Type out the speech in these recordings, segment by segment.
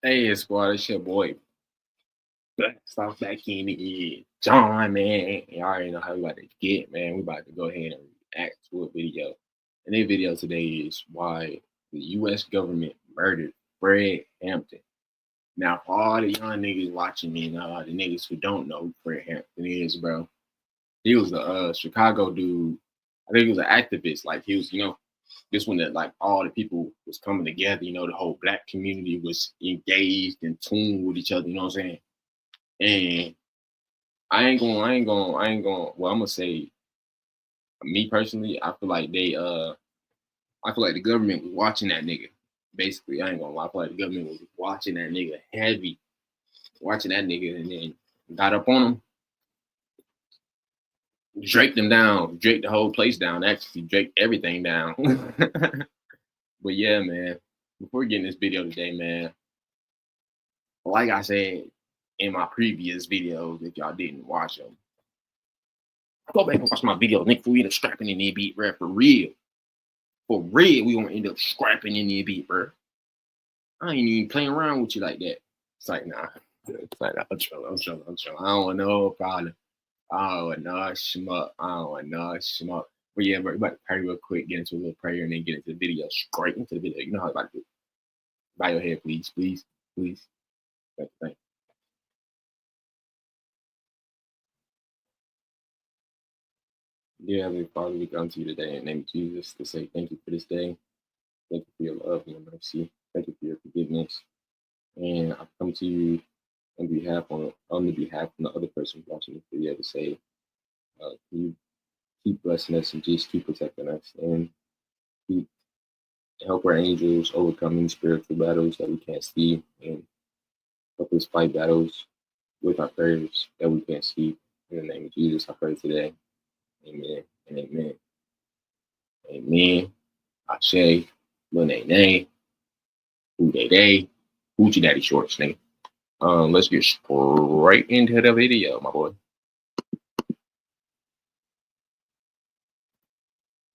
Hey, squad, it's your boy. Stop back in the John, man. Y'all already know how we about to get, man. We about to go ahead and react to a video. And this video today is why the U.S. government murdered Fred Hampton. Now, for all the young niggas watching me and all the niggas who don't know who Fred Hampton is, bro, he was a Chicago dude. I think he was an activist. Like, he was, this one that like all the people was coming together, the whole black community was engaged and tuned with each other, you know what I'm saying? And well, I'm gonna say me personally, I feel like the government was watching that nigga. Basically, I ain't gonna lie, I feel like the government was watching that nigga heavy, watching that nigga and then got up on him, draped him down, draped the whole place down, actually draped everything down. But yeah, man, before we get in this video today, man, like I said in my previous videos, if y'all didn't watch them, go back and watch my video. Nick, we end up scrapping in the beat, bro, for real. For real, we gonna end up scrapping in the beat, bro. I ain't even playing around with you like that. It's like, nah. It's like, I'm chilling. I don't want no problem. I don't want no schmuck. But yeah, bro, we about to pray real quick, get into a little prayer, and then get into the video, straight into the video. You know how I about to do. Bow your head, please. Thank you. Dear Heavenly Father, we come to you today in the name of Jesus to say thank you for this day. Thank you for your love and your mercy. Thank you for your forgiveness. And I come to you on the behalf of the other person watching this video to say, you keep blessing us and just keep protecting us and keep help our angels overcoming spiritual battles that we can't see and help us fight battles with our prayers that we can't see. In the name of Jesus, I pray today. Amen and amen. Amen. Ashe, Lil Nay, Who Day, Hoochie Daddy Shorts, nigga. Let's get straight into the video, my boy.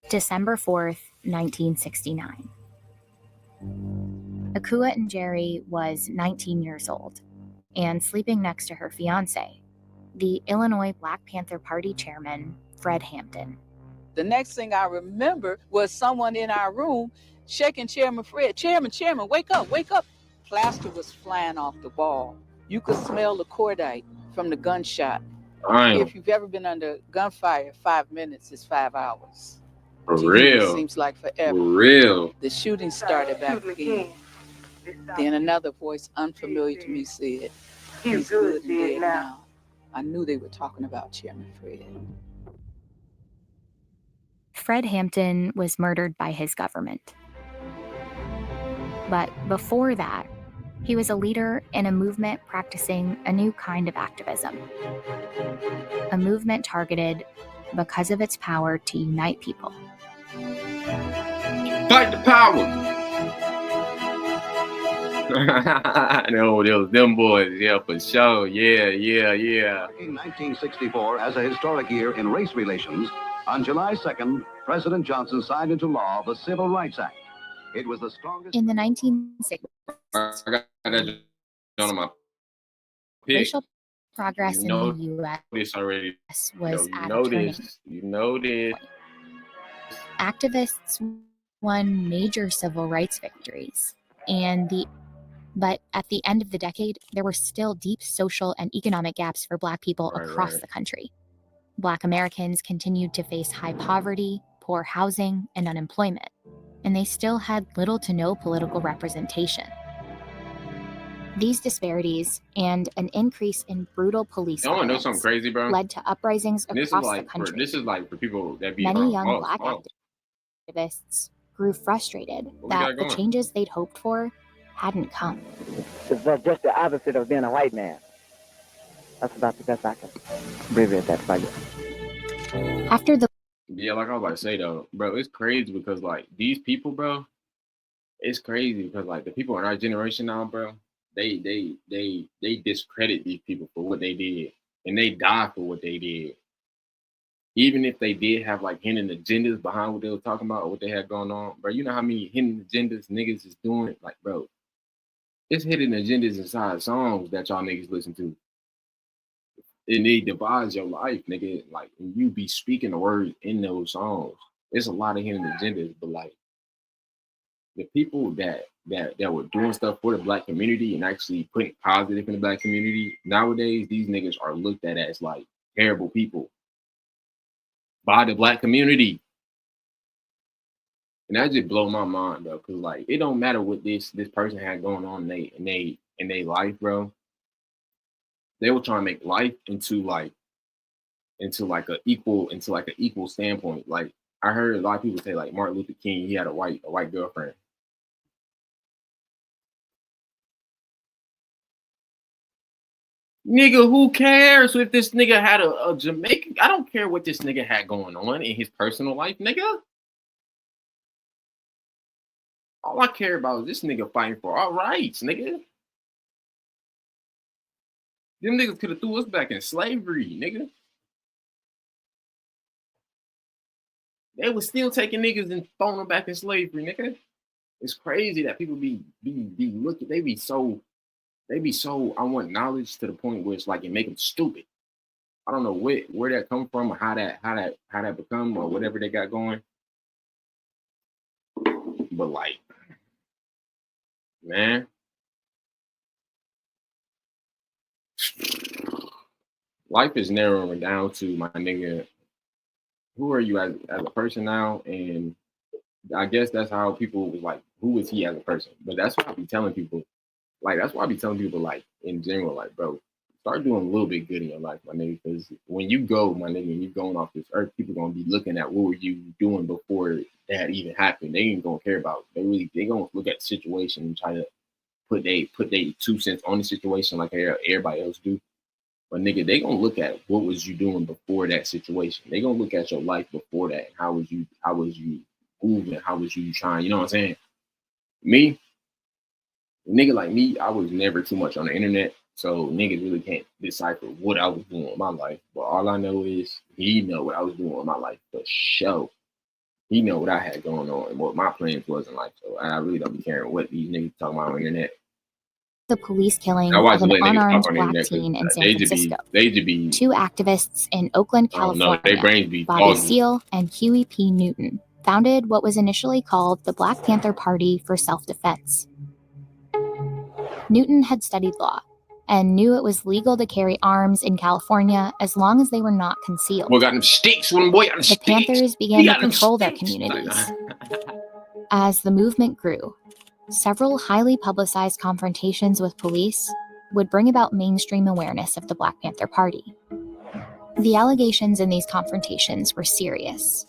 December 4th, 1969. Akua Njeri was 19 years old and sleeping next to her fiance, the Illinois Black Panther Party chairman, Fred Hampton. The next thing I remember was someone in our room shaking Chairman Fred. Chairman, wake up. Plaster was flying off the wall. You could smell the cordite from the gunshot. If you've ever been under gunfire, 5 minutes is 5 hours. For real. It seems like forever. For real. The shooting started back again. Then another voice unfamiliar to me said, "He's good and dead now." I knew they were talking about Chairman Fred. Fred Hampton was murdered by his government. But before that, he was a leader in a movement practicing a new kind of activism. A movement targeted because of its power to unite people. Fight the power! No, it was them boys, yeah, for sure. Yeah. In 1964, as a historic year in race relations, on July 2nd, President Johnson signed into law the Civil Rights Act. It was the strongest... In the 1960s, I got that on my pick. Racial progress in the U.S. was at a turning point. Activists won major civil rights victories, but at the end of the decade, there were still deep social and economic gaps for Black people across the country. Black Americans continued to face high poverty, poor housing, and unemployment, and they still had little to no political representation. These disparities and an increase in brutal police violence something crazy, bro? led to uprisings across the country. This is like for people that be Many young Black activists grew frustrated that the changes they'd hoped for hadn't come. It's just the opposite of being a white man. That's about the best I can abbreviate that for you. After the... Yeah, like I was about to say though, bro, it's crazy because like these people, bro, it's crazy because like the people in our generation now, bro, they discredit these people for what they did and they die for what they did. Even if they did have like hidden agendas behind what they were talking about or what they had going on, bro, you know how many hidden agendas niggas is doing? Like, bro, It's hidden agendas inside songs that y'all niggas listen to. And they devise your life, nigga. Like, when you be speaking the words in those songs, there's a lot of hidden agendas, but like the people that were doing stuff for the black community and actually putting positive in the black community, nowadays these niggas are looked at as like terrible people by the black community. And that just blow my mind, bro. Cause like it don't matter what this person had going on in they life, bro. They were trying to make life into an equal standpoint. Like I heard a lot of people say like Martin Luther King, he had a white girlfriend. Nigga, who cares if this nigga had a Jamaican? I don't care what this nigga had going on in his personal life, nigga. All I care about is this nigga fighting for our rights, nigga. Them niggas could have threw us back in slavery, nigga. They was still taking niggas and throwing them back in slavery, nigga. It's crazy that people be looking, they be so, I want knowledge to the point where it's like it make them stupid. I don't know where that come from or how that become or whatever they got going. But like, man, life is narrowing down to, my nigga, who are you as a person now? And I guess that's how people was like, who is he as a person? But that's why I be telling people, like, in general, like, bro, start doing a little bit good in your life, my nigga. Because when you go, my nigga, and you're going off this earth, people gonna be looking at what were you doing before that even happened. They ain't gonna care about it. They gonna look at the situation and try to put they 2 cents on the situation like everybody else do. But nigga, they gonna look at what was you doing before that situation. They gonna look at your life before that. How was you moving? How was you trying? You know what I'm saying? Me, a nigga like me, I was never too much on the internet, so niggas really can't decipher what I was doing with my life. But all I know is he know what I was doing with my life for sure. He know what I had going on and what my plans was in life. So I really don't be caring what these niggas talking about on the internet. The police killing of an unarmed black teen in San Francisco. Two activists in Oakland, California, Bobby Seale and Huey P. Newton, founded what was initially called the Black Panther Party for Self-Defense. Newton had studied law and knew it was legal to carry arms in California as long as they were not concealed. Boy got them sticks, one boy got them sticks. The Panthers began to patrol their communities. As the movement grew, several highly publicized confrontations with police would bring about mainstream awareness of the Black Panther Party. The allegations in these confrontations were serious,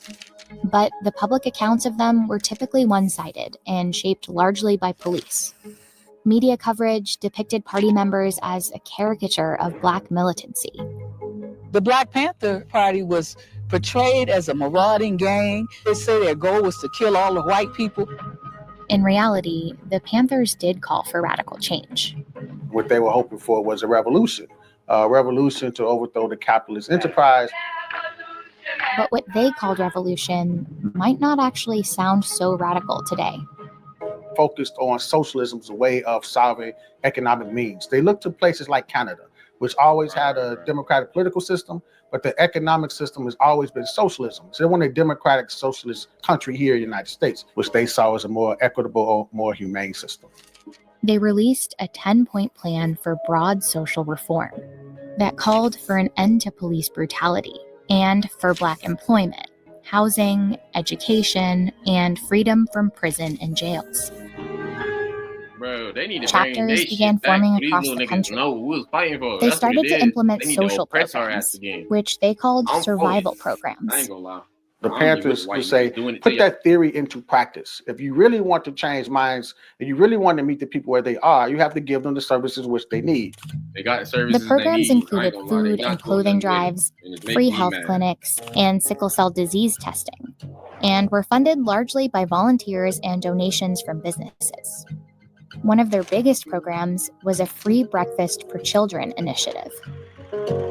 but the public accounts of them were typically one-sided and shaped largely by police. Media coverage depicted party members as a caricature of black militancy. The Black Panther Party was portrayed as a marauding gang. They say their goal was to kill all the white people. In reality, the Panthers did call for radical change. What they were hoping for was a revolution to overthrow the capitalist enterprise. But what they called revolution might not actually sound so radical today. Focused on socialism as a way of solving economic needs. They looked to places like Canada, which always had a democratic political system, but the economic system has always been socialism. So they want a democratic socialist country here in the United States, which they saw as a more equitable, more humane system. They released a 10-point plan for broad social reform that called for an end to police brutality and for Black employment, housing, education, and freedom from prison and jails. Bro, they need to Chapters began forming across the country. They started to implement social programs, which they called survival programs. I ain't gonna lie. The Panthers would say, put that theory into practice. If you really want to change minds and you really want to meet the people where they are, you have to give them the services which they need. They got services. The programs included food and clothing drives, free health clinics, and sickle cell disease testing, and were funded largely by volunteers and donations from businesses. One of their biggest programs was a free breakfast for children initiative.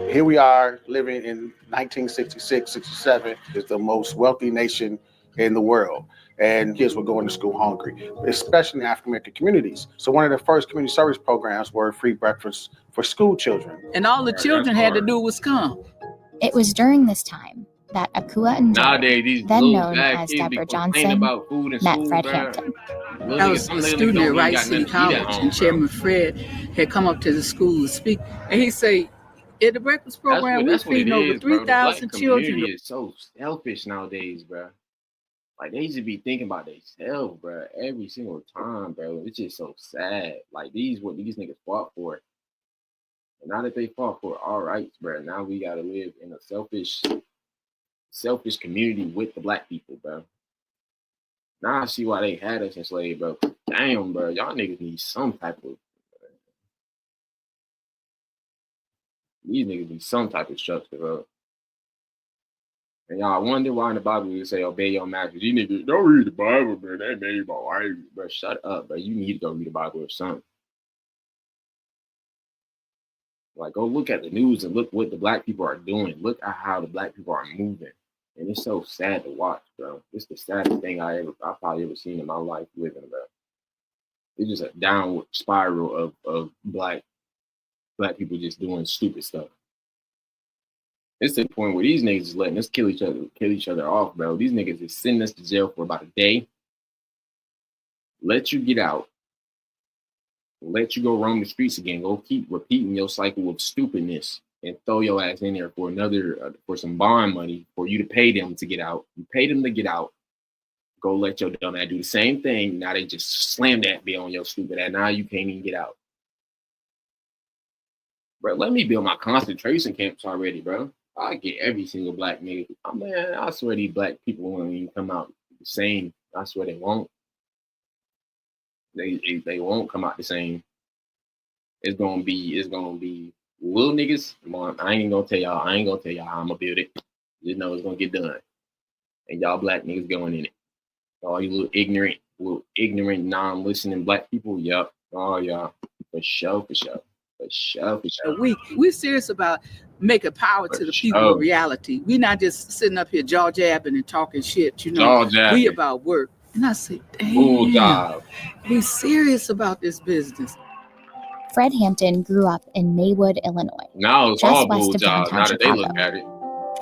Here we are living in 1966, 67, is the most wealthy nation in the world. and kids were going to school hungry, especially in African American communities. So one of the first community service programs were free breakfast for school children. And all the children had to do was come. It was during this time that Akua and Nowadays, then known as Deborah Johnson, met Fred Hampton. I was a student at Rice City College, and Chairman Fred had come up to the school to speak, and he said, in the breakfast program, we're feeding over 3,000 children. It's so selfish nowadays, bro. Like, they should be thinking about themselves, bro, every single time, bro. It's just so sad. Like, what these niggas fought for. And now that they fought for our rights, bro, now we gotta live in a selfish community with the black people, bro. Now I see why they had us enslaved, bro. Damn, bro, y'all niggas need some type of. These niggas need some type of structure, bro. And y'all wonder why in the Bible you say obey your masters. You niggas don't read the Bible, bro. They made my wife, bro. Shut up, bro. You need to go read the Bible or something. Like, go look at the news and look what the black people are doing. Look at how the black people are moving. And it's so sad to watch, bro. It's the saddest thing I probably ever seen in my life living, bro. It's just a downward spiral of black people just doing stupid stuff. It's to the point where these niggas is letting us kill each other off, bro. These niggas is sending us to jail for about a day. Let you get out. Let you go roam the streets again. Go keep repeating your cycle of stupidness and throw your ass in there for for some bond money for you to pay them to get out. You pay them to get out. Go let your dumb ass do the same thing. Now they just slam that bill on your stupid ass. Now you can't even get out. Bro, let me build my concentration camps already, bro. I get every single black nigga. Oh, man, I swear these black people won't even come out the same. I swear they won't. They won't come out the same. It's gonna be little niggas. Come on, I ain't gonna tell y'all how I'm gonna build it. Just know it's gonna get done. And y'all black niggas going in it. All you little ignorant, non-listening black people, yup. Oh yeah, for sure. We serious about making power to the people of reality. We not just sitting up here jaw jabbing and talking shit, you know. We about work. And I say, damn, we serious about this business. Fred Hampton grew up in Maywood, Illinois, now it's just all west of downtown Chicago. They look at it.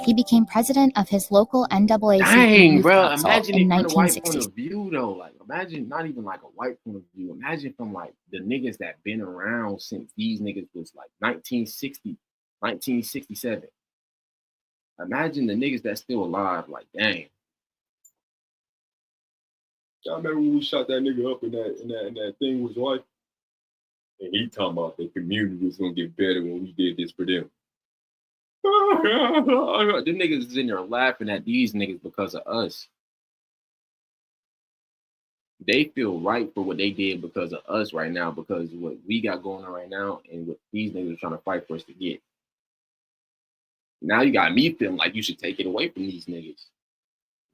He became president of his local NAACP Youth Council in 1960. Point of view, though. Like, imagine not even like a white point of view. Imagine from like the niggas that been around since these niggas was like 1960, 1967. Imagine the niggas that's still alive. Like, dang. Y'all remember when we shot that nigga up in that thing with his wife? And he talking about the community was gonna get better when we did this for them. The niggas is in there laughing at these niggas because of us. They feel right for what they did because of us right now, because of what we got going on right now and what these niggas are trying to fight for us to get. Now you got me feeling like you should take it away from these niggas.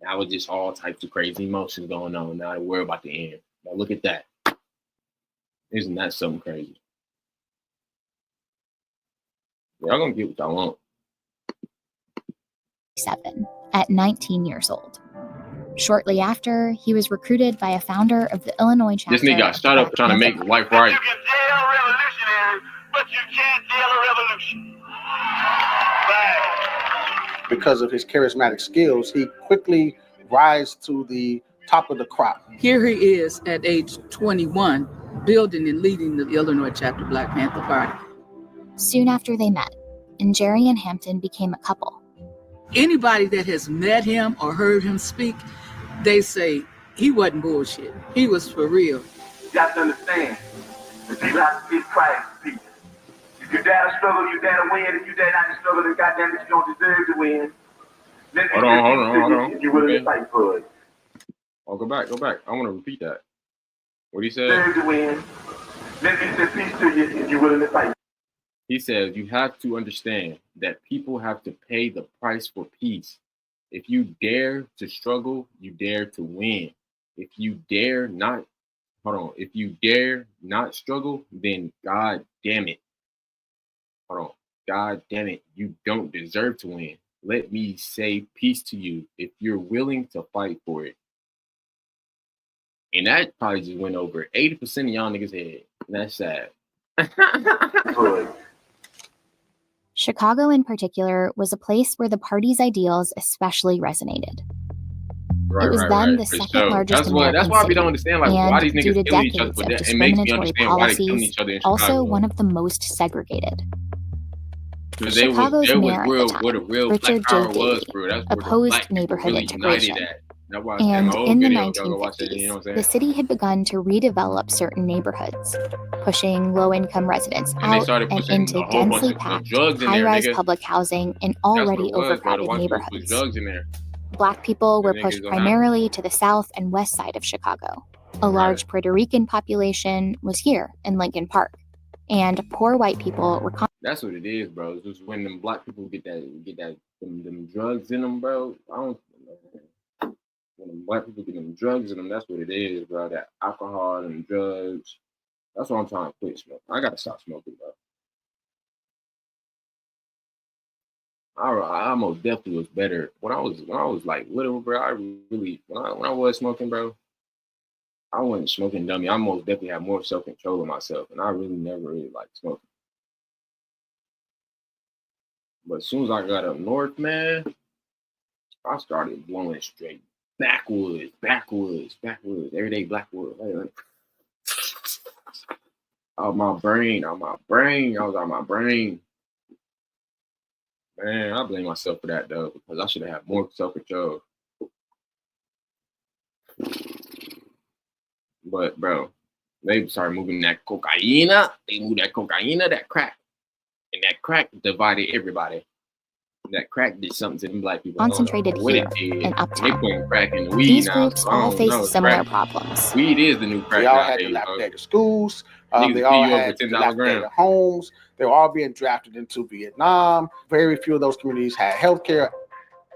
Now it's just all types of crazy emotions going on. Now they worry about the end. Now look at that. Isn't that something crazy? Y'all gonna get what y'all want. At 19 years old. Shortly after, he was recruited by a founder of the Illinois chapter. This nigga got shot up trying to make life right. You can jail a revolutionary, but you can't jail a revolution. Right. Because of his charismatic skills, he quickly rise to the top of the crop. Here he is at age 21, building and leading the Illinois chapter Black Panther Party. Soon after they met, and Jerry and Hampton became a couple. Anybody that has met him or heard him speak, they say he wasn't bullshit. He was for real. You got to understand, the people have to get Christ peace. If you dare to struggle, you dare to win. If you dare not to struggle, then goddamn it, you don't deserve to win. Hold on. If you're willing to fight for it. Oh, go back. I want to repeat that. What he said? Deserve to win. Let me say peace to you if you're willing to fight. He says, you have to understand that people have to pay the price for peace. If you dare to struggle, you dare to win. If you dare not struggle, then God damn it. God damn it, you don't deserve to win. Let me say peace to you if you're willing to fight for it. And that probably just went over 80% of y'all niggas' head. And that's sad. Chicago, in particular, was a place where the party's ideals especially resonated. It was then the second largest American that's why city, we don't understand, like, why these and due niggas to killing each other. decades But of it makes me discriminatory understand why they killing policies, each other in also Chicago. one of the most segregated. Chicago's mayor at the time, where the real Richard black power J. was, Davey, bro. That's where the opposed black people neighborhood really united integration. at. That's why I And my old in the video, y'all go watch 1950s, it, you know what I'm the saying? city had begun to redevelop certain neighborhoods, pushing low-income residents And they out started and pushing into a whole bunch densely of packed, drugs in there, high-rise nigga. public housing in That's what already it was, bro. The overcrowded white people put neighborhoods. drugs in there. Black people were The pushed niggas don't primarily to the south and west side of Chicago. A large Puerto Rican population was here in Lincoln Park, and poor white people were That's what it is, bro. It's just when them black people get them drugs in them, bro. When them black people get them drugs in them, that's what it is, bro. That alcohol and drugs. That's what I'm trying to quit smoking. I gotta stop smoking, bro. I most definitely was better when I was like little, bro. I really when I was smoking, bro, I wasn't smoking dummy. I most definitely had more self-control of myself, and I really never really liked smoking. But as soon as I got up north, man, I started blowing straight backwoods. Everyday Blackwood. Out my brain. I was out my brain. Man, I blame myself for that, though, because I should have had more self-control. But, bro, they started moving that cocaine. They moved that cocaine, that crack. And that crack divided everybody. That crack did something to them black people. concentrated here in Uptown. They putting crack in the weed These now. groups So all faced similar crack. problems. Weed is the new crack. They all had dilapidated schools. They all had dilapidated homes. They were all being drafted into Vietnam. Very few of those communities had health care.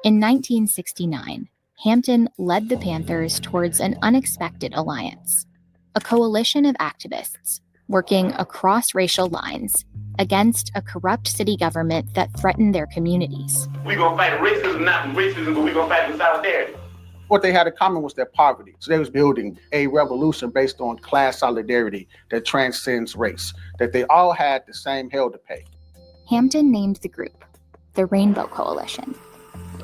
In 1969, Hampton led the Panthers towards an unexpected alliance, a coalition of activists working across racial lines against a corrupt city government that threatened their communities. We're going to fight racism, not racism, but we're going to fight with solidarity. What they had in common was their poverty. So they was building a revolution based on class solidarity that transcends race, that they all had the same hell to pay. Hampton named the group the Rainbow Coalition.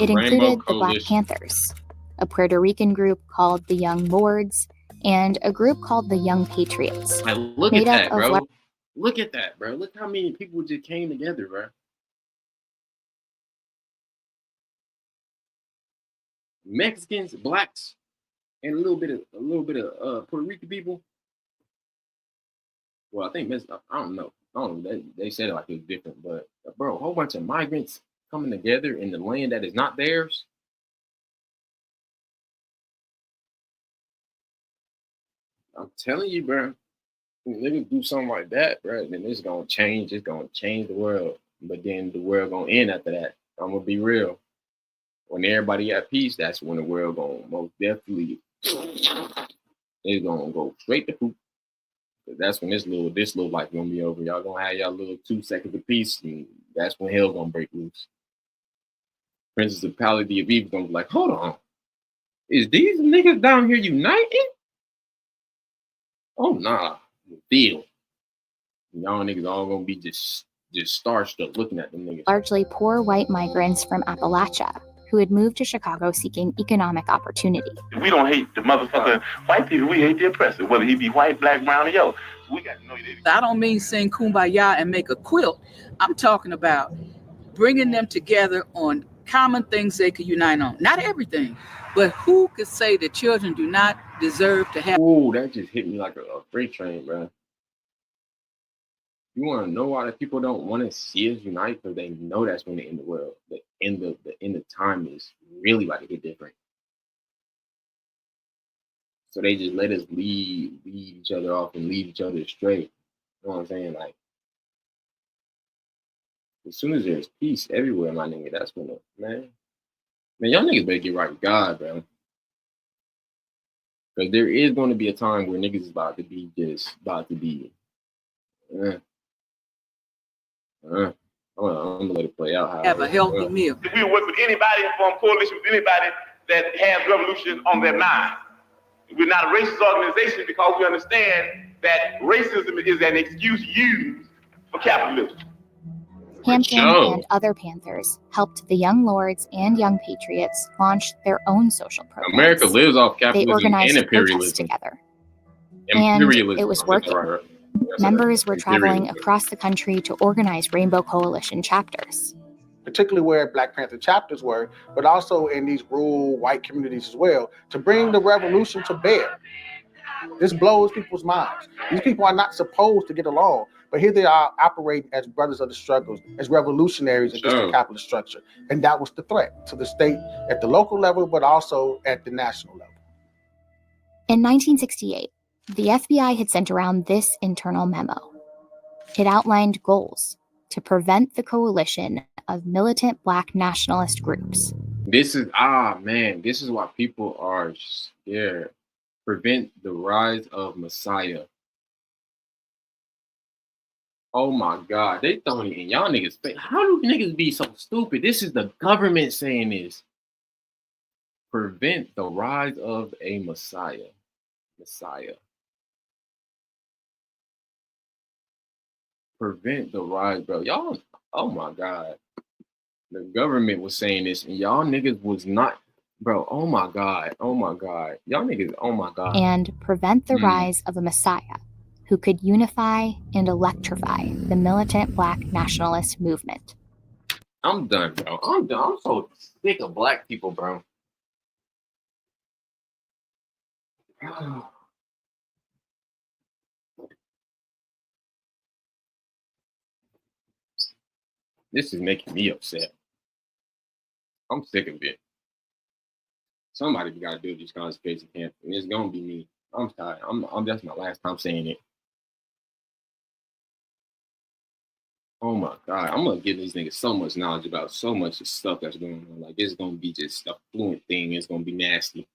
It included the Black Panthers, a Puerto Rican group called the Young Lords, and a group called the Young Patriots. Look at that, bro. Look at that, bro. Look how many people just came together, bro. Mexicans, blacks, and a little bit of Puerto Rican people. Well, I think I don't know. They said it like it was different, but bro, a whole bunch of migrants coming together in the land that is not theirs. I'm telling you, bro. Niggas do something like that, bro, then it's gonna change. It's gonna change the world. But then the world gonna end after that. I'm gonna be real. When everybody at peace, that's when the world gonna most definitely it's gonna go straight to poop. That's when this little life gonna be over. Y'all gonna have y'all little 2 seconds of peace, and that's when hell gonna break loose. Princess of Palady of Eve gonna be like, hold on, is these niggas down here uniting? Oh nah. Deal. Y'all niggas all gonna be just starstruck looking at them niggas. Largely poor white migrants from Appalachia who had moved to Chicago seeking economic opportunity. We don't hate the motherfucking white people. We hate the oppressor, whether he be white, black, brown, or yellow. So we got to know that. I don't mean sing Kumbaya and make a quilt. I'm talking about bringing them together on common things they could unite on. Not everything, but who could say that children do not deserve to have? Ooh, that just hit me like a freight train, bro. You want to know why the people don't want to see us unite? Because they know that's when the end of the world, the end of time is really about to get different. So they just let us lead each other off and leave each other straight. You know what I'm saying? Like, as soon as there's peace everywhere, my nigga, that's when man, y'all niggas better get right with God, bro. Because there is going to be a time where niggas is about to be I'm gonna let it play out. Have a healthy meal. If we work with anybody and form coalition with anybody that has revolution on their mind, We're not a racist organization because we understand that racism is an excuse used for capitalism. Hampton and other Panthers helped the Young Lords and Young Patriots launch their own social programs. America lives off capitalism they organized and protests imperialism. together. And it was working. Right. Members were traveling across the country to organize Rainbow Coalition chapters. Particularly where Black Panther chapters were, but also in these rural white communities as well, to bring the revolution to bear. This blows people's minds. These people are not supposed to get along, but here they are operating as brothers of the struggles, as revolutionaries against the capitalist structure. And that was the threat to the state at the local level, but also at the national level. In 1968, the FBI had sent around this internal memo. It outlined goals to prevent the coalition of militant Black nationalist groups. This is, this is why people are scared. Prevent the rise of Messiah. Oh my God, they throwing it in y'all niggas' face. How do niggas be so stupid? This is the government saying this. Prevent the rise of a Messiah. Prevent the rise, bro. Y'all, oh my God. The government was saying this and y'all niggas was not, bro. Oh my God. Y'all niggas, oh my God. And prevent the rise of a Messiah who could unify and electrify the militant Black nationalist movement. I'm done, bro. I'm so sick of Black people, bro. This is making me upset. I'm sick of it. Somebody got to do this conservation camp, and it's gonna be me. I'm tired. I'm that's my last time saying it. Oh my God, I'm gonna give these niggas so much knowledge about so much of stuff that's going on. Like it's gonna be just a fluent thing. It's gonna be nasty,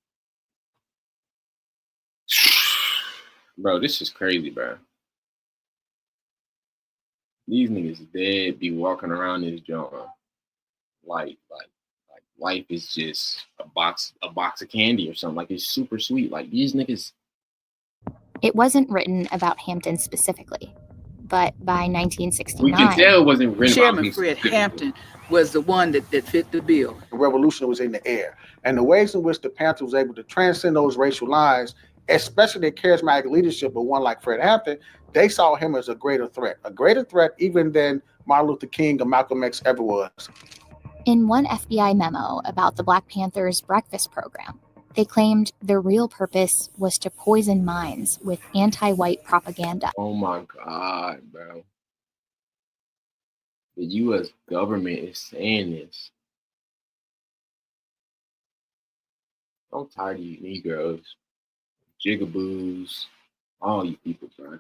bro. This is crazy, bro. These niggas dead be walking around this joint like life is just a box of candy or something. Like it's super sweet. Like these niggas. It wasn't written about Hampton specifically, but by 1969, we can tell it wasn't written Chairman about Fred Hampton was the one that fit the bill. The revolution was in the air, and the ways in which the Panther was able to transcend those racial lines, especially the charismatic leadership of one like Fred Hampton, they saw him as a greater threat even than Martin Luther King or Malcolm X ever was. In one FBI memo about the Black Panthers' breakfast program, they claimed their real purpose was to poison minds with anti-white propaganda. Oh my God, bro. The U.S. government is saying this. I'm tired of you Negroes, jigaboos, all you people, bro.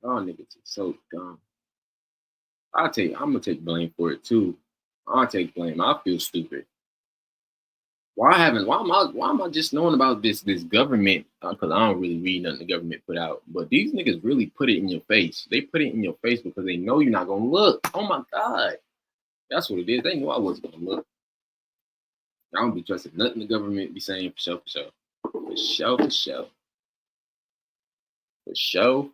Y'all niggas are so dumb. I'm gonna take blame for it too. I'll take blame. I feel stupid. Why am I just knowing about this government? Because I don't really read nothing the government put out. But these niggas really put it in your face. They put it in your face because they know you're not gonna look. Oh my God. That's what it is. They knew I wasn't gonna look. I don't be trusting nothing the government be saying for sure. For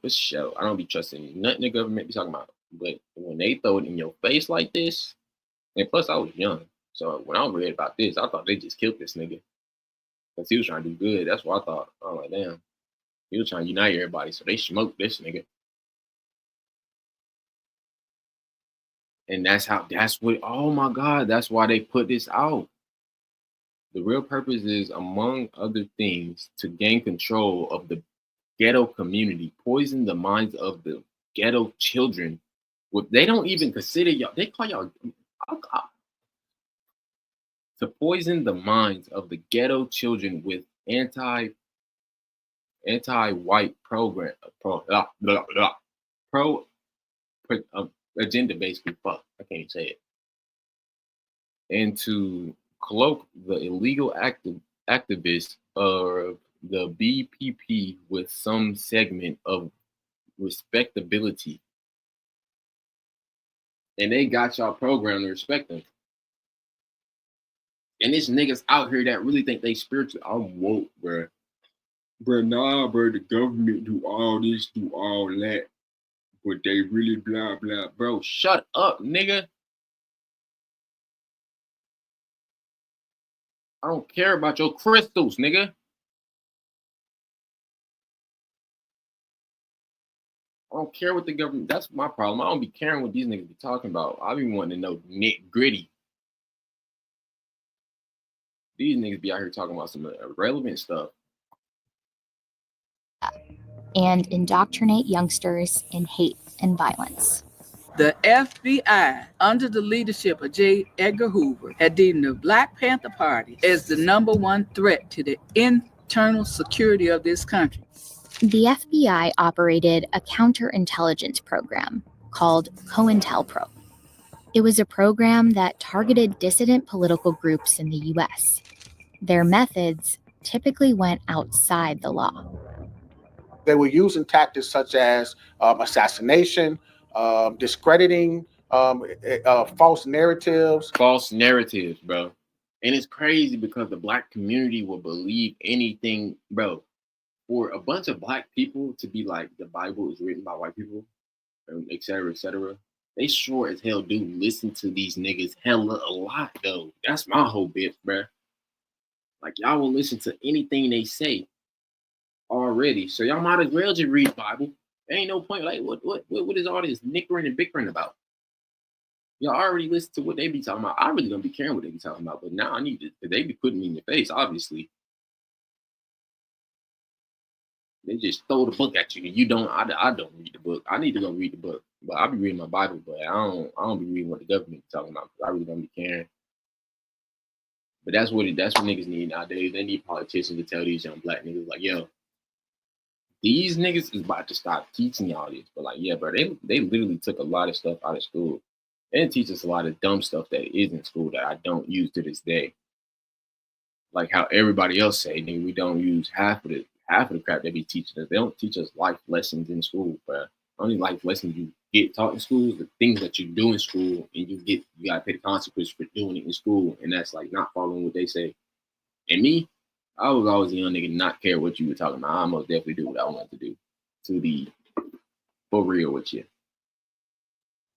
sure. I don't be trusting nothing the government be talking about. But when they throw it in your face like this, and plus I was young. So when I read about this, I thought they just killed this nigga. Because he was trying to do good. That's what I thought. I was like, damn. He was trying to unite everybody. So they smoked this nigga. And oh my God, that's why they put this out. The real purpose is, among other things, to gain control of the ghetto community, poison the minds of the ghetto children. They don't even consider y'all, they call y'all, to poison the minds of the ghetto children with anti-white agenda, basically. Fuck, I can't even say it. And to cloak the illegal activists of the BPP with some segment of respectability. And they got y'all programmed to respect them. And there's niggas out here that really think they spiritual. I'm woke, bro. Bro, nah, bro, the government do all this, do all that, but they really blah, blah. Bro, shut up, nigga. I don't care about your crystals, nigga. I don't care what the government, that's my problem. I don't be caring what these niggas be talking about. I be wanting to know nit gritty. These niggas be out here talking about some irrelevant stuff. And indoctrinate youngsters in hate and violence. The FBI, under the leadership of J. Edgar Hoover, had deemed the Black Panther Party as the #1 threat to the internal security of this country. The FBI operated a counterintelligence program called COINTELPRO. It was a program that targeted dissident political groups in the U.S. Their methods typically went outside the law. They were using tactics such as assassination, discrediting, false narratives. False narratives, bro. And it's crazy because the Black community will believe anything, bro. For a bunch of Black people to be like, the Bible is written by white people, et cetera, they sure as hell do listen to these niggas hella a lot, though. That's my whole bit, bro. Like, y'all will listen to anything they say already. So y'all might as well just read the Bible. There ain't no point. Like, what is all this nickering and bickering about? Y'all already listen to what they be talking about. I really don't be caring what they be talking about, but now I need to, because they be putting me in your face, obviously. They just throw the book at you, and you don't. I don't read the book. I need to go read the book, but I be reading my Bible. But I don't be reading what the government be talking about. I really don't be caring. But that's what niggas need nowadays. They need politicians to tell these young Black niggas like, yo, these niggas is about to stop teaching y'all this. But like, yeah, bro, they literally took a lot of stuff out of school. They didn't teach us a lot of dumb stuff that is in school that I don't use to this day. Like how everybody else say, nigga, we don't use half of the crap they be teaching us. They don't teach us life lessons in school, bro. Only life lessons you get taught in school is the things that you do in school, and you gotta pay the consequences for doing it in school, and that's like not following what they say. And me, I was always a young nigga, not care what you were talking about. I most definitely do what I wanted to do. To be for real with you.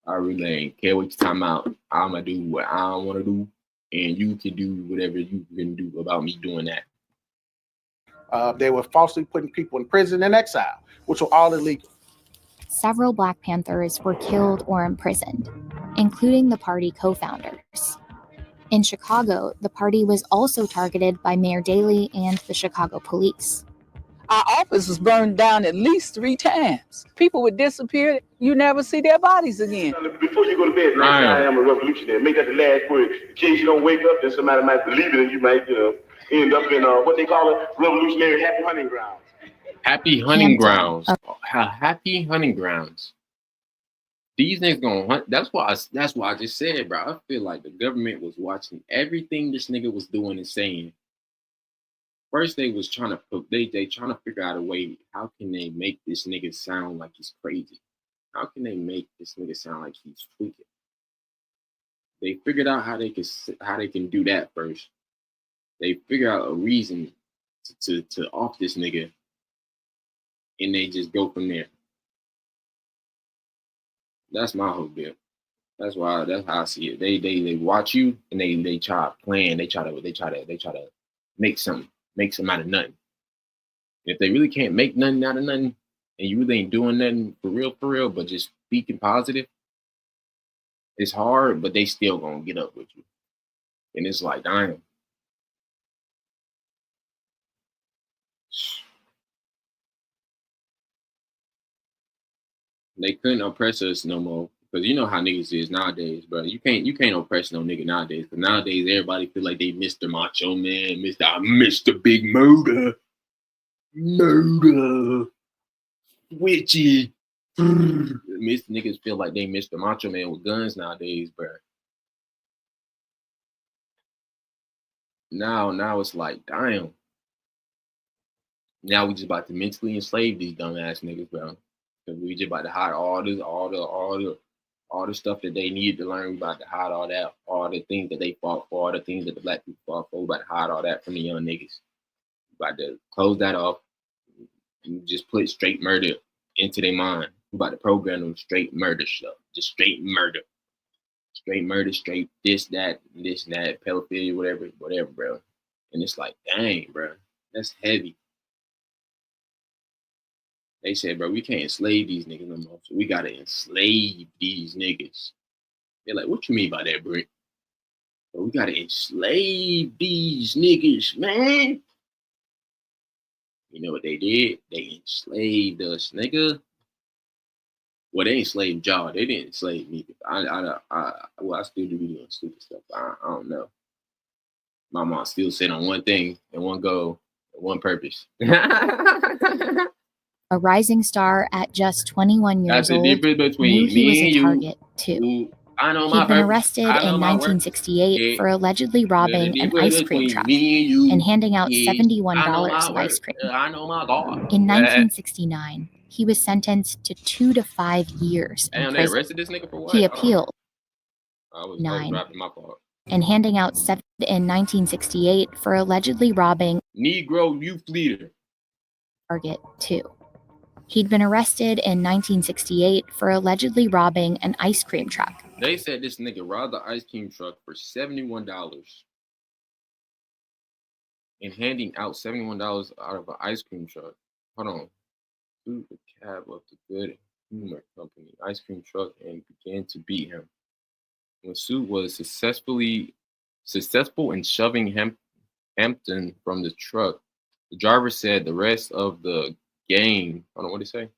I really ain't care what you're talking about. I'ma do what I want to do, and you can do whatever you can do about me doing that. They were falsely putting people in prison and exile, which were all illegal. Several Black Panthers were killed or imprisoned, including the party co-founders. In Chicago, the party was also targeted by Mayor Daley and the Chicago police. Our office was burned down at least 3 times. People would disappear. You never see their bodies again. Before you go to bed, I am a revolutionary. Make that the last word. In case you don't wake up, then somebody might believe it, and you might, end up in what they call it, revolutionary happy hunting grounds. Happy hunting grounds. Happy hunting grounds. These niggas gonna hunt. That's why I just said, bro. I feel like the government was watching everything this nigga was doing and saying. First, they was trying to figure out a way. How can they make this nigga sound like he's crazy? How can they make this nigga sound like he's tweaking? They figured out how they can do that first. They figure out a reason to off this nigga, and they just go from there. That's my whole deal. That's how I see it. They watch you and they try to plan. They try to make something out of nothing. If they really can't make nothing out of nothing, and you really ain't doing nothing for real, but just speaking positive, it's hard, but they still gonna get up with you. And it's like, damn. They couldn't oppress us no more. Because you know how niggas is nowadays, bro. You can't oppress no nigga nowadays. Because nowadays everybody feel like they Mr. Macho Man, Mr. Big Murder, Witchy. Niggas feel like they Mr. Macho Man with guns nowadays, bro. Now it's like, damn. Now we just about to mentally enslave these dumbass niggas, bro. Because we just about to hide all the stuff that they need to learn. We about to hide all that, all the things that they fought for, all the things that the Black people fought for. We about to hide all that from the young niggas. We about to close that off and just put straight murder into their mind. We about to program them straight murder stuff, just straight murder, straight this, that, pedophilia, whatever, bro. And it's like, dang, bro, that's heavy. They said, bro, we can't enslave these niggas no more. So we gotta enslave these niggas. They're like, what you mean by that, Brick? But we gotta enslave these niggas, man. You know what they did? They enslaved us, nigga. Well, they enslaved y'all. They didn't enslave me. I still do be doing stupid stuff. I don't know. My mom still said on one thing and one goal and one purpose. A rising star at just 21 years old, knew he was a target too. He'd been arrested in 1968 for allegedly robbing an ice cream truck and handing out $71 of ice cream. In 1969, he was sentenced to 2 to 5 years in prison. They arrested this nigga for what? He appealed I was 9 my fault. and handing out 7 in 1968 for allegedly robbing Negro youth leader. Target 2. He'd been arrested in 1968 for allegedly robbing an ice cream truck. They said this nigga robbed the ice cream truck for $71 and handing out $71 out of an ice cream truck. Hold on. To the cab of the Good Humor Company ice cream truck and began to beat him. When Sue was successful in shoving Hampton from the truck, the driver said the rest of the gang. Hold on, what did he say?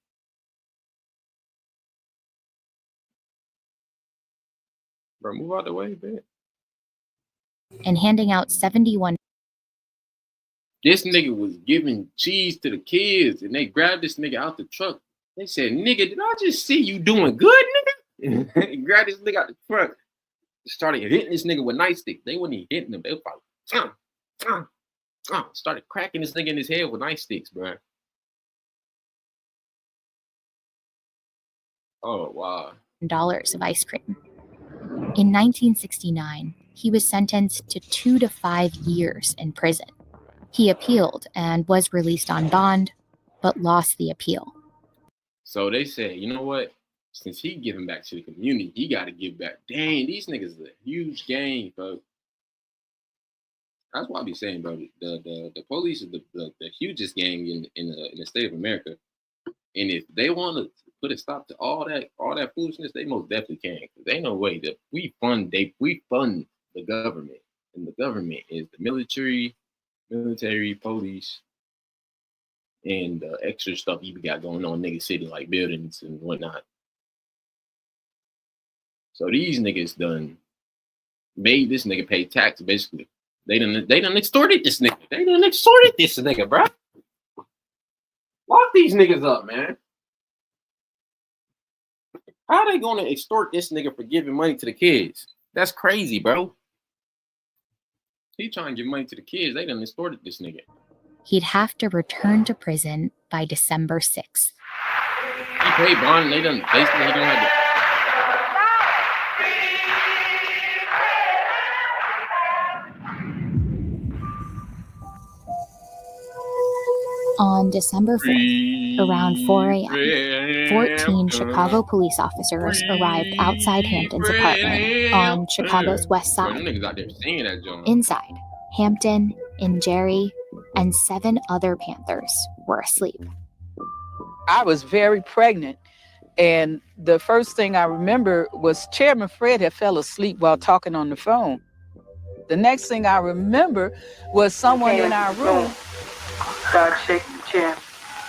Bro, move out the way, bitch. And handing out 71. This nigga was giving cheese to the kids, and they grabbed this nigga out the truck. They said, "Nigga, did I just see you doing good, nigga?" Grabbed this nigga out the truck. Started hitting this nigga with nightsticks. They wasn't even hitting him. They were like, started cracking this nigga in his head with nightsticks, bro. Oh, wow. $1 of ice cream. In 1969, he was sentenced to 2 to 5 years in prison. He appealed and was released on bond, but lost the appeal. So they said, you know what? Since he giving back to the community, he got to give back. Dang, these niggas is a huge gang, folks. That's what I be saying, bro. The police is the hugest gang in the state of America. And if they want to put a stop to all that foolishness, they most definitely can. Because ain't no way that we fund the government, and the government is the military, police, and extra stuff you got going on in nigga city like buildings and whatnot. So these niggas done made this nigga pay tax basically. They done extorted this nigga. They done extorted this nigga, bro. Lock these niggas up, man. How are they gonna extort this nigga for giving money to the kids? That's crazy, bro. He trying to give money to the kids. They done extorted this nigga. He'd have to return to prison by December 6th. He paid bond and they done basically he gonna have to. On December 4th, around 4 a.m., 14 Chicago police officers arrived outside Hampton's apartment on Chicago's west side. Inside, Hampton and Jerry and 7 other Panthers were asleep. I was very pregnant, and the first thing I remember was Chairman Fred had fell asleep while talking on the phone. The next thing I remember was someone in our room started shaking the chair.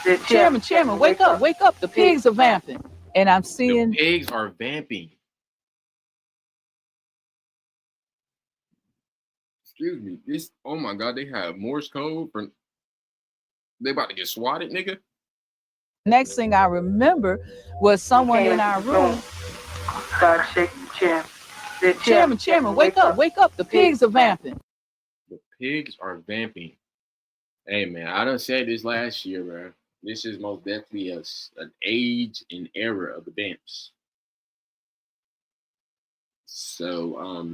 Said, Chairman, wake up, the pigs are vamping. And I'm seeing... The pigs are vamping. Excuse me, oh my God, they have Morse code for... They about to get swatted, nigga. Next thing I remember was someone in our room started shaking the chair. Said, Chairman, wake up, the pigs are vamping. The pigs are vamping. Hey man, I done said this last year, bro. This is most definitely an age and era of the vamps. So,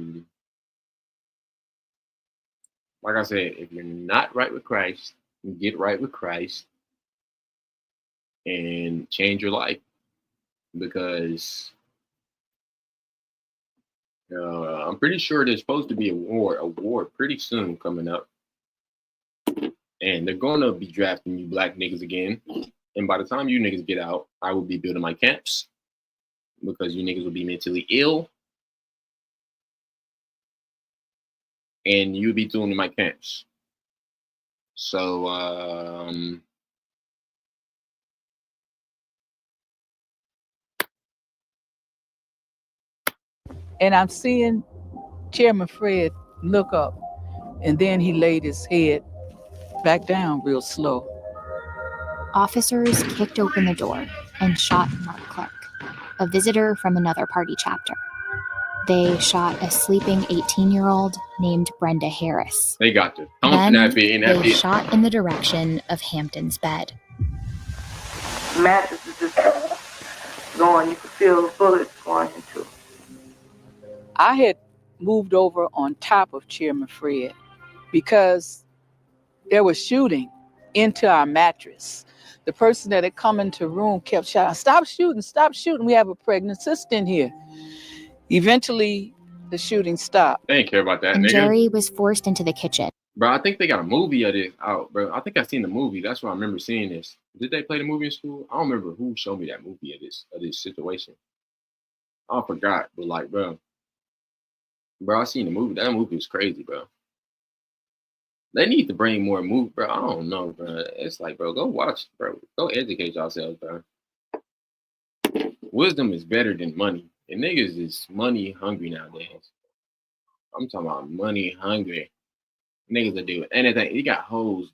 like I said, if you're not right with Christ, you get right with Christ. and change your life, because I'm pretty sure there's supposed to be a war pretty soon coming up, and they're gonna be drafting you black niggas again. And by the time you niggas get out, I will be building my camps, because you niggas will be mentally ill, and you'll be doing my camps. So And I'm seeing Chairman Fred look up, and then he laid his head back down real slow. Officers kicked open the door and shot Mark Clark, a visitor from another party chapter. They shot a sleeping 18-year-old named Brenda Harris. they got to. Then they shot in the direction of Hampton's bed. Mattress is just going. You could feel bullets going into. I had moved over on top of Chairman Fred because there was shooting into our mattress. The person that had come into the room kept shouting, stop shooting, we have a pregnant sister in here. Eventually, the shooting stopped. They didn't care about that, and nigga. Jerry was forced into the kitchen. Bro, I think they got a movie of this out, bro. I think I seen the movie. That's why I remember seeing this. Did they play the movie in school? I don't remember who showed me that movie of this situation. I forgot, but like, bro, I seen the movie. That movie was crazy, bro. They need to bring more movie, bro. I don't know, bro. It's like, bro, go watch, bro. Go educate yourselves, bro. Wisdom is better than money. And niggas is money hungry nowadays. I'm talking about money hungry. Niggas that do anything. You got hoes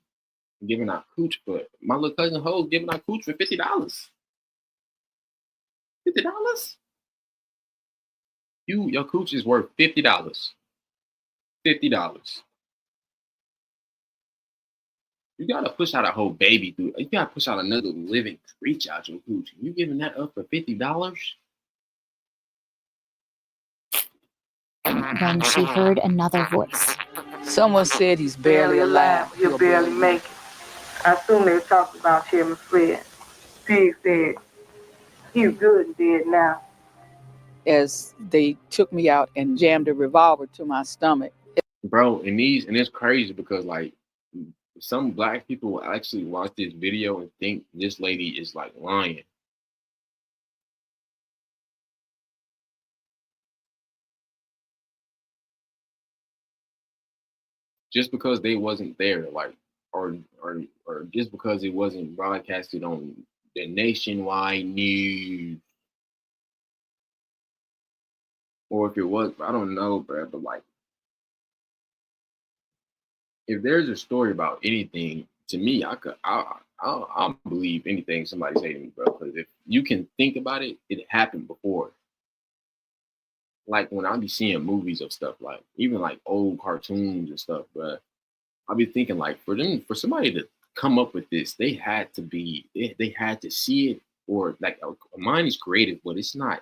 giving out cooch, but my little cousin hoes giving out cooch for $50. $50? Your cooch is worth $50. $50. You gotta push out a whole baby through. You gotta push out another living creature out your cooch. You giving that up for $50? When she heard another voice. Someone said he's barely alive. He'll barely make it. I assume they talked about Chairman Fred. Pig said he's good and dead now. As they took me out and jammed a revolver to my stomach. Bro, and it's crazy because like some black people will actually watch this video and think this lady is like lying. Just because they wasn't there, like, or just because it wasn't broadcasted on the nationwide news, or if it was, I don't know, bro. But like, if there's a story about anything, to me, I'll believe anything somebody say to me, bro. Because if you can think about it, it happened before. Like when I be seeing movies of stuff, like even like old cartoons and stuff, but I'll be thinking like for somebody to come up with this, they had to see it, or like a mind is creative, but it's not.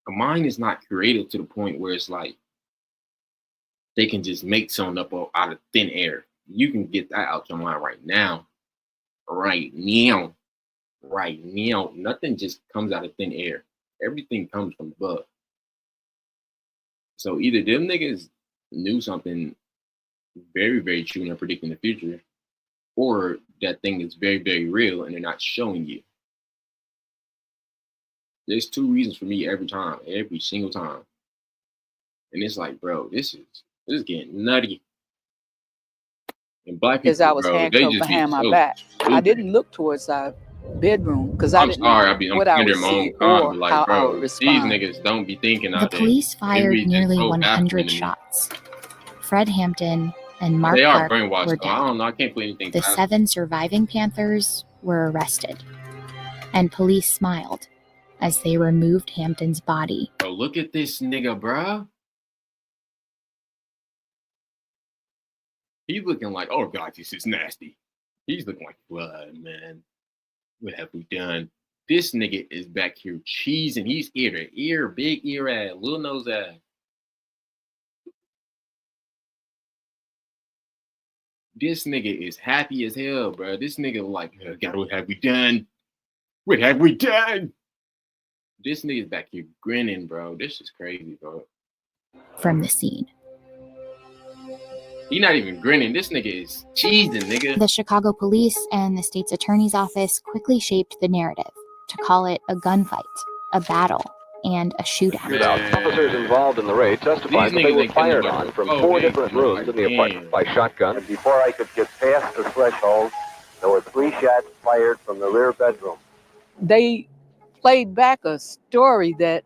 A mind is not creative to the point where it's like they can just make something up out of thin air. You can get that out your mind right now. Right now. Nothing just comes out of thin air. Everything comes from above. So either them niggas knew something very, very true and are predicting the future, or that thing is very, very real and they're not showing you. There's two reasons for me every single time. And it's like, bro, this is getting nutty. And black people, because I was handcuffed behind my back. I didn't look towards our bedroom because I didn't know what I would see or how I would respond. These niggas don't be thinking The police fired nearly 100 shots. Fred Hampton and Mark Clark were dead. I don't know. I can't put anything. The 7 surviving Panthers were arrested, and police smiled as they removed Hampton's body. Bro, look at this nigga, bro. He's looking like, oh God, this is nasty. He's looking like blood, man. What have we done? This nigga is back here cheesing. He's ear to ear, big ear ass, little nose ass. This nigga is happy as hell, bro. This nigga like, God, what have we done? What have we done? This nigga's back here grinning, bro. This is crazy, bro. From the scene. He not even grinning. This nigga is cheesing, nigga. The Chicago police and the state's attorney's office quickly shaped the narrative to call it a gunfight, a battle, and a shootout. Officers involved in the raid testified that they were fired on from 4 different rooms in the apartment by shotgun. And before I could get past the threshold, there were 3 shots fired from the rear bedroom. They played back a story that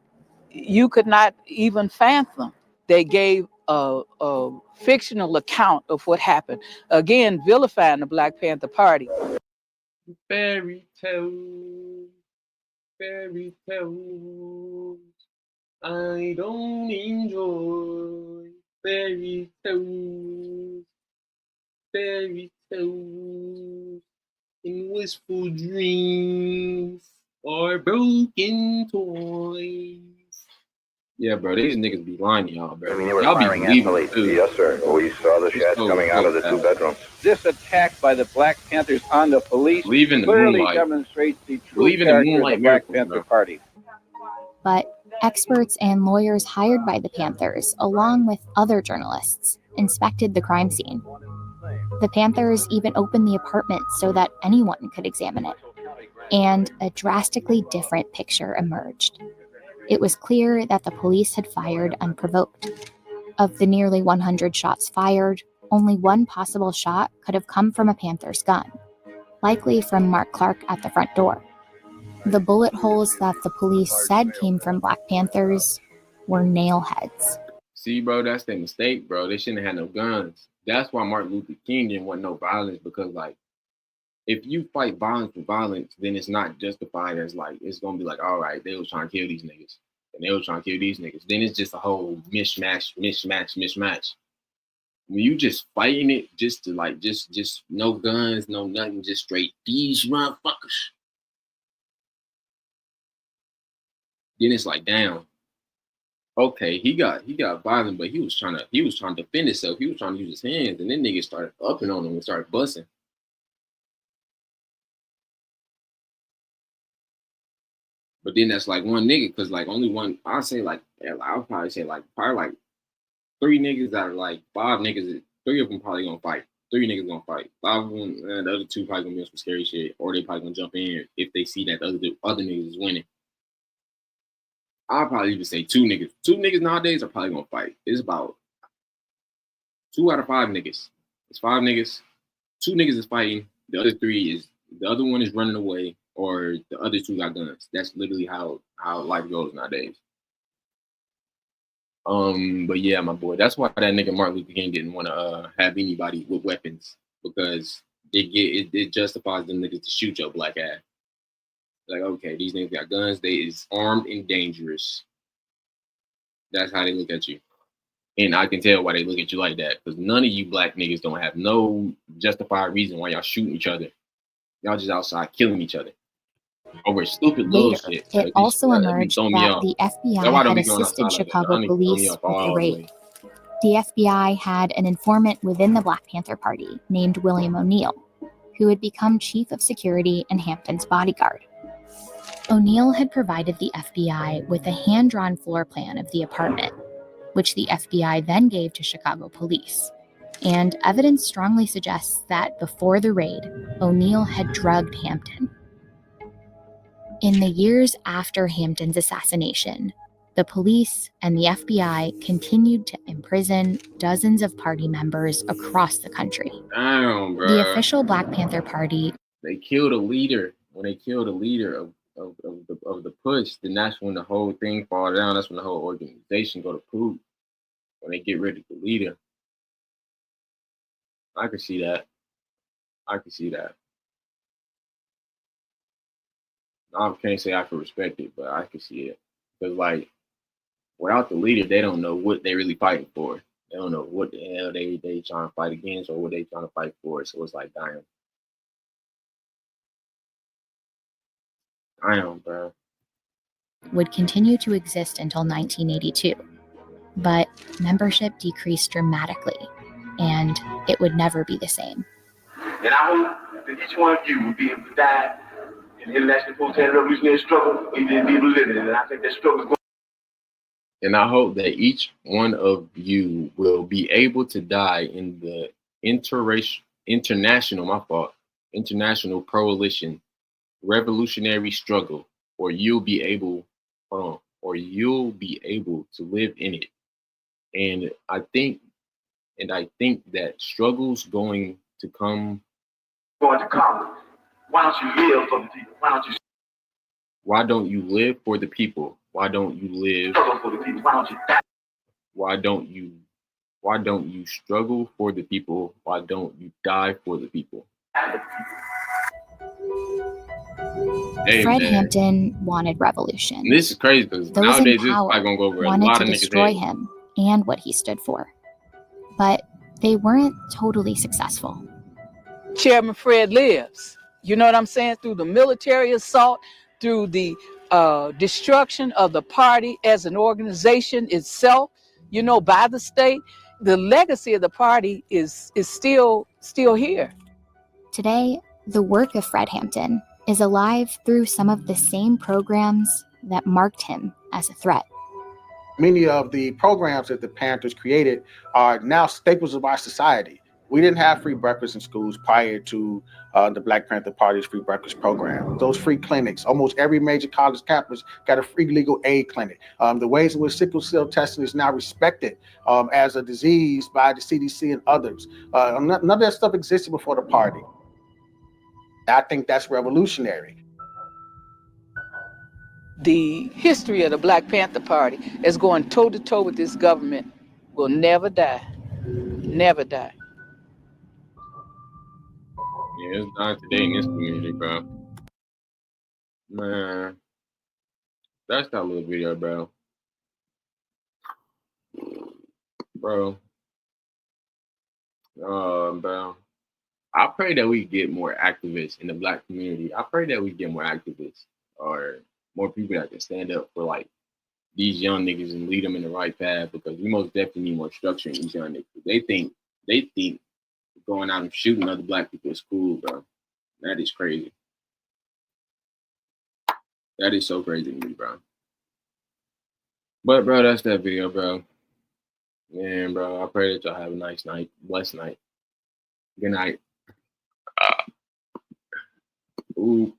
you could not even fathom. They gave a fictional account of what happened. Again, vilifying the Black Panther Party. Fairy tales, fairy tales. I don't enjoy fairy tales, fairy tales, and wistful dreams or broken toys. Yeah, bro, these niggas be lying to y'all, bro. I mean, they were y'all firing at police. Yes, sir. We saw the shots coming out of the 2 bedrooms. This attack by the Black Panthers on the police clearly demonstrates the true character of the Black Panther Party. But experts and lawyers hired by the Panthers, along with other journalists, inspected the crime scene. The Panthers even opened the apartment so that anyone could examine it. And a drastically different picture emerged. It was clear that the police had fired unprovoked. Of the nearly 100 shots fired, only one possible shot could have come from a Panther's gun, likely from Mark Clark at the front door. The bullet holes that the police said came from Black Panthers were nail heads. See, bro, that's their mistake, bro. They shouldn't have had no guns. That's why Martin Luther King didn't want no violence, because, like, if you fight violence for violence, then it's not justified as, like, it's going to be like, all right, they was trying to kill these niggas. And they was trying to kill these niggas. Then it's just a whole mismatch. When you just fighting it, just to, like, just no guns, no nothing, just straight, these motherfuckers. Then it's like, damn. Okay, he got violent, but he was trying to defend himself. He was trying to use his hands, and then niggas started upping on him and started busting. But then that's like one nigga, because like only one, I'll probably say like 3 niggas out of like 5 niggas, 3 of them probably gonna fight. 3 niggas gonna fight. 5 of them, and the other 2 probably gonna be on some scary shit, or they probably gonna jump in if they see that the other niggas is winning. I'll probably even say 2 niggas. 2 niggas nowadays are probably gonna fight. It's about 2 out of 5 niggas. It's 5 niggas. 2 niggas is fighting. The other 3 is, the other one is running away, or the other 2 got guns. That's literally how life goes nowadays. But yeah, my boy, that's why that nigga Martin Luther King didn't want to have anybody with weapons, because it justifies them niggas to shoot your black ass. Like, okay, these niggas got guns. They is armed and dangerous. That's how they look at you. And I can tell why they look at you like that, because none of you black niggas don't have no justified reason why y'all shooting each other. Y'all just outside killing each other over stupid little shit. It also emerged that the FBI had assisted Chicago police with the raid. The FBI had an informant within the Black Panther Party named William O'Neill, who had become chief of security and Hampton's bodyguard. O'Neill had provided the FBI with a hand-drawn floor plan of the apartment, which the FBI then gave to Chicago police. And evidence strongly suggests that before the raid, O'Neill had drugged Hampton. In the years after Hampton's assassination, the police and the FBI continued to imprison dozens of party members across the country. Damn, bro. The official Black Panther Party. They killed a leader. When they killed a leader of the push, then that's when the whole thing fall down. That's when the whole organization go to poop. When they get rid of the leader. I can see that. I can't say I can respect it, but I can see it. Because, like, without the leader, they don't know what they really fighting for. They don't know what the hell they trying to fight against or what they trying to fight for. So it's like, damn. Damn, bro. Would continue to exist until 1982. But membership decreased dramatically, and it would never be the same. And I hope that each one of you will be able to die in the international proletarian revolutionary struggle and be able to live in it. And I think that struggle is going. And I hope that each one of you will be able to die in the international coalition revolutionary struggle, or you'll be able to live in it. And I think that struggle's going to come. Why don't you live for the people? Why don't you live for the people? Why don't you live for the people? Why don't you die? Why don't you struggle for the people? Why don't you die for the people? Hey, Fred Hampton wanted revolution. And this is crazy because nowadays this is probably gonna go over a lot of niggas' destroy him and what he stood for, but they weren't totally successful. Chairman Fred lives. You know what I'm saying? Through the military assault, through the destruction of the party as an organization itself, you know, by the state, the legacy of the party is still here. Today, the work of Fred Hampton is alive through some of the same programs that marked him as a threat. Many of the programs that the Panthers created are now staples of our society. We didn't have free breakfast in schools prior to the Black Panther Party's free breakfast program. Those free clinics, almost every major college campus got a free legal aid clinic. The ways in which sickle cell testing is now respected as a disease by the CDC and others. None of that stuff existed before the party. I think that's revolutionary. The history of the Black Panther Party is going toe-to-toe with this government will never die. Never die. Yeah, it's dying today in this community, bro. Man, that's that little video, bro. Bro. Bro. I pray that we get more activists in the Black community. I pray that we get more activists or more people that can stand up for like these young niggas and lead them in the right path, because we most definitely need more structure in these young niggas. They think going out and shooting other Black people is cool, bro. That is crazy. That is so crazy to me, bro. But bro, that's that video, bro. Man, bro, I pray that y'all have a nice night, blessed night. Good night. Ooh.